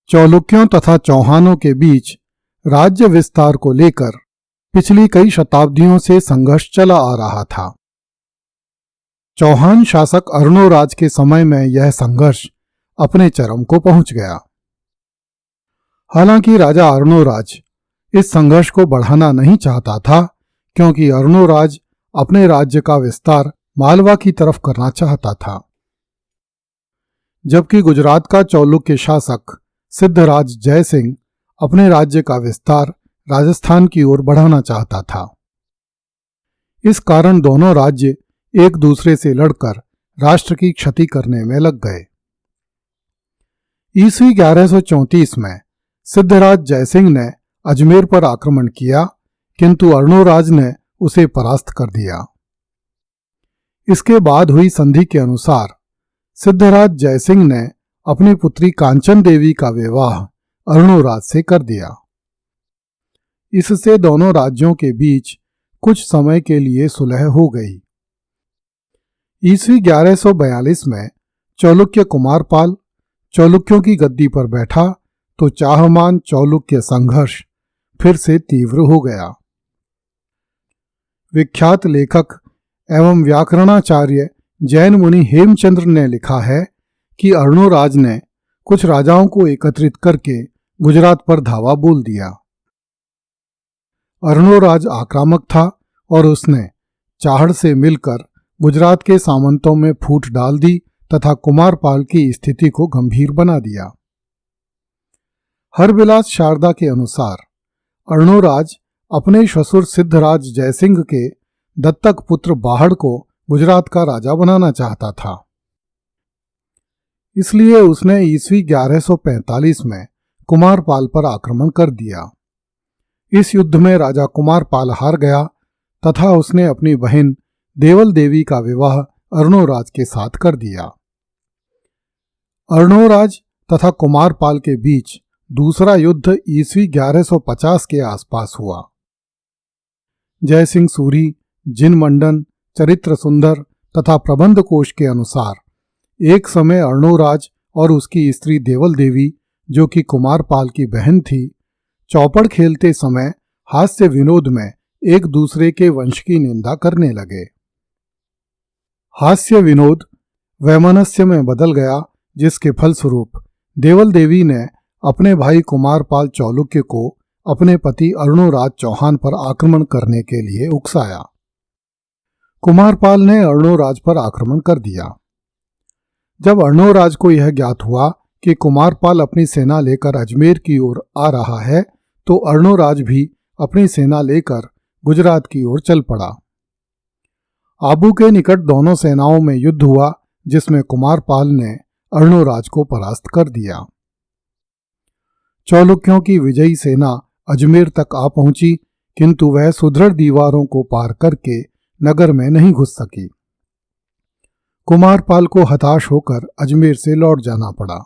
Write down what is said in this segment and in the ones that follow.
चालुक्यों तथा चौहानों के बीच राज्य विस्तार को लेकर पिछली कई शताब्दियों से संघर्ष चला आ रहा था। चौहान शासक अर्णोराज के समय में यह संघर्ष अपने चरम को पहुंच गया। हालांकि राजा अर्णोराज इस संघर्ष को बढ़ाना नहीं चाहता था, क्योंकि अर्णोराज अपने राज्य का विस्तार मालवा की तरफ करना चाहता था, जबकि गुजरात का चालुक्य शासक सिद्धराज जयसिंह अपने राज्य का विस्तार राजस्थान की ओर बढ़ाना चाहता था। इस कारण दोनों राज्य एक दूसरे से लड़कर राष्ट्र की क्षति करने में लग गए। ईस्वी 1134 में सिद्धराज जयसिंह ने अजमेर पर आक्रमण किया, किंतु अर्णोराज ने उसे परास्त कर दिया। इसके बाद हुई संधि के अनुसार सिद्धराज जयसिंह ने अपनी पुत्री कांचन देवी का विवाह अर्णोराज से कर दिया। इससे दोनों राज्यों के बीच कुछ समय के लिए सुलह हो गई। ईस्वी 1142 में चालुक्य कुमारपाल चालुक्यों की गद्दी पर बैठा तो चाहमान चालुक्य संघर्ष फिर से तीव्र हो गया। विख्यात लेखक एवं व्याकरणाचार्य जैन मुनि हेमचंद्र ने लिखा है कि अर्णोराज ने कुछ राजाओं को एकत्रित करके गुजरात पर धावा बोल दिया। अर्णोराज आक्रामक था और उसने चाहड़ से मिलकर गुजरात के सामंतों में फूट डाल दी तथा कुमारपाल की स्थिति को गंभीर बना दिया। हरविलास शारदा के अनुसार अर्णोराज अपने ससुर सिद्धराज जयसिंह के दत्तक पुत्र बाहड़ को गुजरात का राजा बनाना चाहता था। इसलिए उसने ईस्वी 1145 में कुमारपाल पर आक्रमण कर दिया। इस युद्ध में राजा कुमारपाल हार गया तथा उसने अपनी बहन देवल देवी का विवाह अर्णोराज के साथ कर दिया। अर्णोराज तथा कुमारपाल के बीच दूसरा युद्ध ईस्वी 1150 के आसपास हुआ। जयसिंह सूरी, जिनमंडन, चरित्र सुंदर तथा प्रबंध कोश के अनुसार एक समय अर्णोराज और उसकी स्त्री देवल देवी, जो कि कुमारपाल की बहन थी, चौपड़ खेलते समय हास्य विनोद में एक दूसरे के वंश की निंदा करने लगे। हास्य विनोद वैमनस्य में बदल गया, जिसके फलस्वरूप देवल देवी ने अपने भाई कुमारपाल चालुक्य को अपने पति अर्णोराज चौहान पर आक्रमण करने के लिए उकसाया। कुमारपाल ने अर्णोराज पर आक्रमण कर दिया। जब अर्णोराज को यह ज्ञात हुआ कि कुमारपाल अपनी सेना लेकर अजमेर की ओर आ रहा है, तो अर्णोराज भी अपनी सेना लेकर गुजरात की ओर चल पड़ा। आबू के निकट दोनों सेनाओं में युद्ध हुआ, जिसमें कुमारपाल ने अर्णोराज को परास्त कर दिया। चालुक्यों की विजयी सेना अजमेर तक आ पहुंची, किंतु वह सुदृढ़ दीवारों को पार करके नगर में नहीं घुस सकी। कुमारपाल को हताश होकर अजमेर से लौट जाना पड़ा।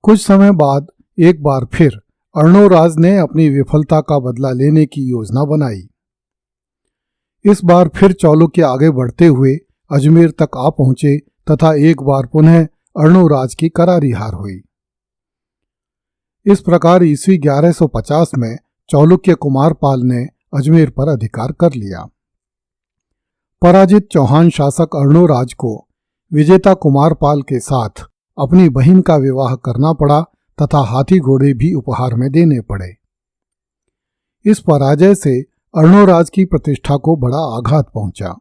कुछ समय बाद एक बार फिर अर्णोराज ने अपनी विफलता का बदला लेने की योजना बनाई। इस बार फिर चालुक्य आगे बढ़ते हुए अजमेर तक आ पहुंचे तथा एक बार पुनः अर्णोराज की करारी हार हुई। इस प्रकार ईस्वी 1150 में चालुक्य कुमारपाल ने अजमेर पर अधिकार कर लिया। पराजित चौहान शासक अर्णोराज को विजेता कुमारपाल के साथ अपनी बहन का विवाह करना पड़ा तथा हाथी घोड़े भी उपहार में देने पड़े। इस पराजय से अर्णोराज की प्रतिष्ठा को बड़ा आघात पहुंचा।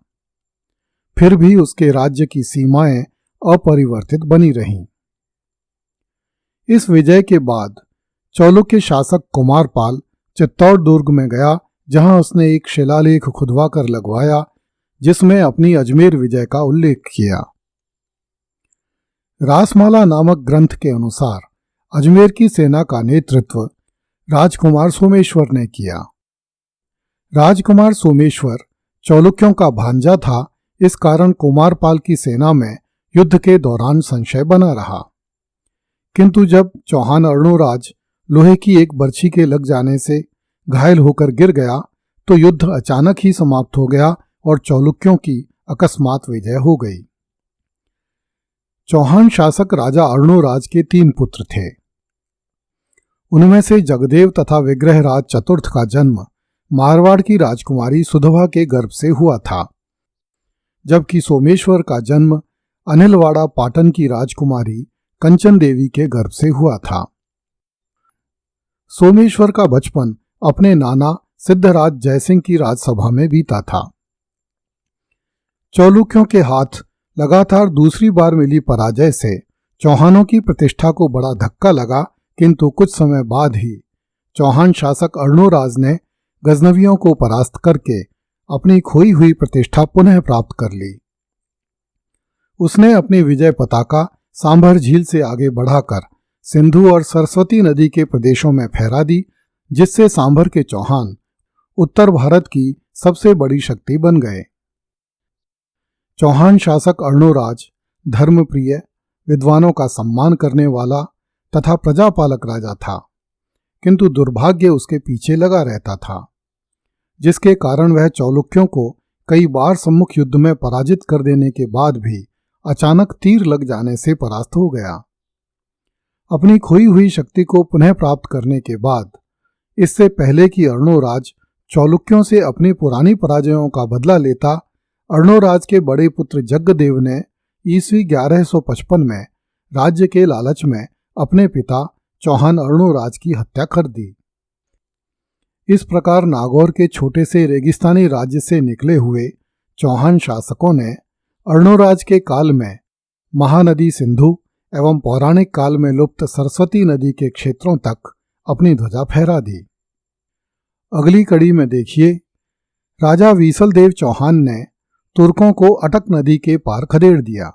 फिर भी उसके राज्य की सीमाएं अपरिवर्तित बनी रहीं। इस विजय के बाद चालुक्य शासक कुमारपाल चित्तौड़ दुर्ग में गया, जहां उसने एक शिलालेख खुदवा कर लगवाया, जिसमें अपनी अजमेर विजय का उल्लेख किया। रासमाला नामक ग्रंथ के अनुसार अजमेर की सेना का नेतृत्व राजकुमार सोमेश्वर ने किया। राजकुमार सोमेश्वर चालुक्यों का भांजा था, इस कारण कुमारपाल की सेना में युद्ध के दौरान संशय बना रहा। किंतु जब चौहान अर्णोराज लोहे की एक बर्छी के लग जाने से घायल होकर गिर गया, तो युद्ध अचानक ही समाप्त हो गया और चालुक्यों की अकस्मात विजय हो गई। चौहान शासक राजा अर्णोराज के 3 पुत्र थे। उनमें से जगदेव तथा विग्रहराज चतुर्थ का जन्म मारवाड़ की राजकुमारी सुधवा के गर्भ से हुआ था, जबकि सोमेश्वर का जन्म अनिलवाड़ा पाटन की राजकुमारी कंचन देवी के गर्भ से हुआ था। सोमेश्वर का बचपन अपने नाना सिद्धराज जयसिंह की राजसभा में बीता था। चालुक्यों के हाथ लगातार दूसरी बार मिली पराजय से चौहानों की प्रतिष्ठा को बड़ा धक्का लगा, किंतु कुछ समय बाद ही चौहान शासक अर्णोराज ने गजनवियों को परास्त करके अपनी खोई हुई प्रतिष्ठा पुनः प्राप्त कर ली। उसने अपनी विजय पताका सांभर झील से आगे बढ़ाकर सिंधु और सरस्वती नदी के प्रदेशों में फहरा दी, जिससे सांभर के चौहान उत्तर भारत की सबसे बड़ी शक्ति बन गए। चौहान शासक अर्णोराज धर्मप्रिय, विद्वानों का सम्मान करने वाला तथा प्रजापालक राजा था, किंतु दुर्भाग्य उसके पीछे लगा रहता था, जिसके कारण वह चालुक्यों को कई बार सम्मुख युद्ध में पराजित कर देने के बाद भी अचानक तीर लग जाने से परास्त हो गया। अपनी खोई हुई शक्ति को पुनः प्राप्त करने के बाद, इससे पहले कि अर्णोराज चालुक्यों से अपनी पुरानी पराजयों का बदला लेता, अर्णोराज के बड़े पुत्र जग्गदेव ने ईस्वी 1155 में राज्य के लालच में अपने पिता चौहान अर्णोराज की हत्या कर दी। इस प्रकार नागौर के छोटे से रेगिस्तानी राज्य से निकले हुए चौहान शासकों ने अर्णोराज के काल में महानदी सिंधु एवं पौराणिक काल में लुप्त सरस्वती नदी के क्षेत्रों तक अपनी ध्वजा फहरा दी। अगली कड़ी में देखिए, राजा वीसलदेव चौहान ने तुर्कों को अटक नदी के पार खदेड़ दिया।